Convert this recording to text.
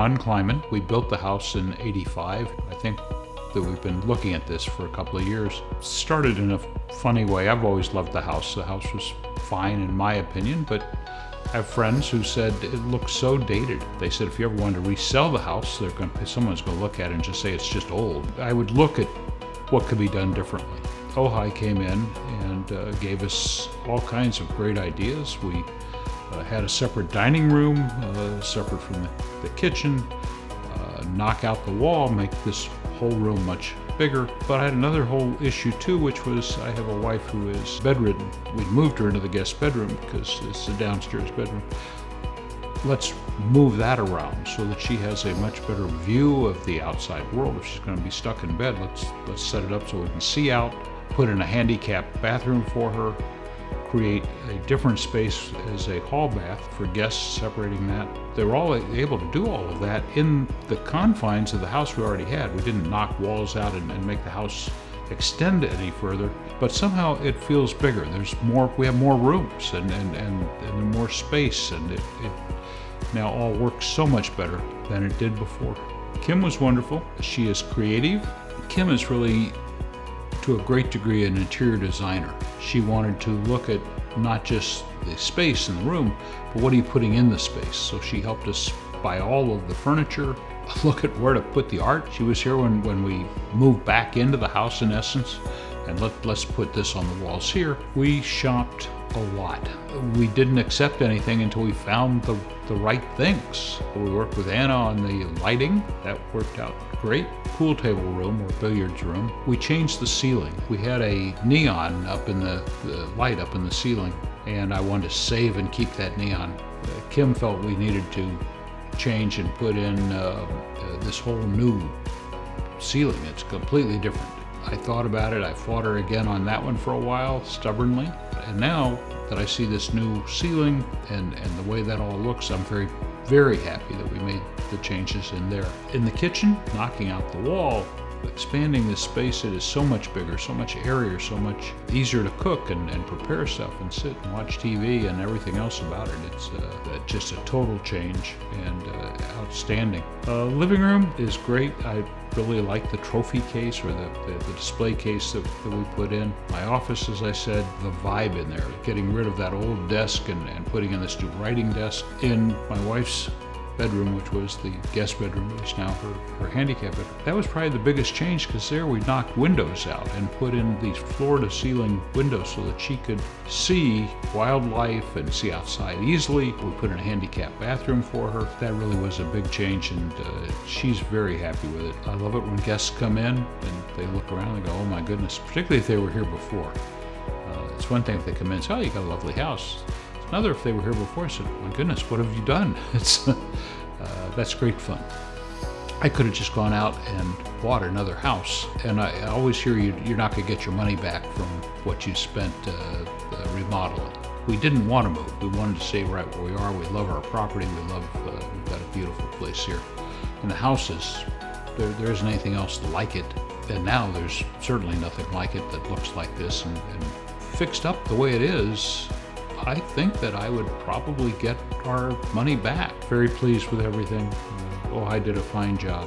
John Kleiman. We built the house in '85. I think that we've been looking at this for a couple of years. Started in a funny way. I've always loved the house. The house was fine in my opinion, but I have friends who said it looks so dated. They said if you ever wanted to resell the house, someone's going to look at it and just say it's just old. I would look at what could be done differently. Ojai came in and gave us all kinds of great ideas. We had a separate dining room, separate from the kitchen, knock out the wall, make this whole room much bigger. But I had another whole issue too, which was I have a wife who is bedridden. We moved her into the guest bedroom because it's the downstairs bedroom. Let's move that around so that she has a much better view of the outside world. If she's going to be stuck in bed, let's set it up so we can see out, put in a handicapped bathroom for her, create a different space as a hall bath for guests, separating that. They were all able to do all of that in the confines of the house we already had. We didn't knock walls out and make the house extend any further, but somehow it feels bigger. We have more rooms and more space, and it now all works so much better than it did before. Kim was wonderful. She is creative. Kim is really, to a great degree, an interior designer. She wanted to look at not just the space in the room, but what are you putting in the space? So she helped us buy all of the furniture, look at where to put the art. She was here when we moved back into the house, in essence, and let's put this on the walls here. We shopped a lot. We didn't accept anything until we found the right things. We worked with Anna on the lighting. That worked out great. Pool table room or billiards room. We changed the ceiling. We had a neon up in the light up in the ceiling, and I wanted to save and keep that neon. Kim felt we needed to change and put in this whole new ceiling. It's completely different. I thought about it. I fought her again on that one for a while, stubbornly. And now that I see this new ceiling and the way that all looks, I'm very, very happy that we made the changes in there. In the kitchen, knocking out the wall, expanding this space, it is so much bigger, so much airier, so much easier to cook and prepare stuff and sit and watch TV and everything else about it. It's just a total change and outstanding. Living room is great. I really like the trophy case or the display case that we put in. My office, as I said, the vibe in there, getting rid of that old desk and putting in this new writing desk. In my wife's bedroom, which was the guest bedroom, is now her handicap bedroom. That was probably the biggest change, because there we knocked windows out and put in these floor-to-ceiling windows so that she could see wildlife and see outside easily. We put in a handicapped bathroom for her. That really was a big change, and she's very happy with it. I love it when guests come in and they look around and go, oh my goodness, particularly if they were here before. It's one thing if they come in and say, oh, you got a lovely house. Another, if they were here before, I said, my goodness, what have you done? That's great fun. I could have just gone out and bought another house, and I always hear you're not going to get your money back from what you spent remodeling. We didn't want to move. We wanted to stay right where we are. We love our property. We've got a beautiful place here. And the houses, there isn't anything else like it. And now there's certainly nothing like it that looks like this and fixed up the way it is. I think that I would probably get our money back. Very pleased with everything. Ojai did a fine job.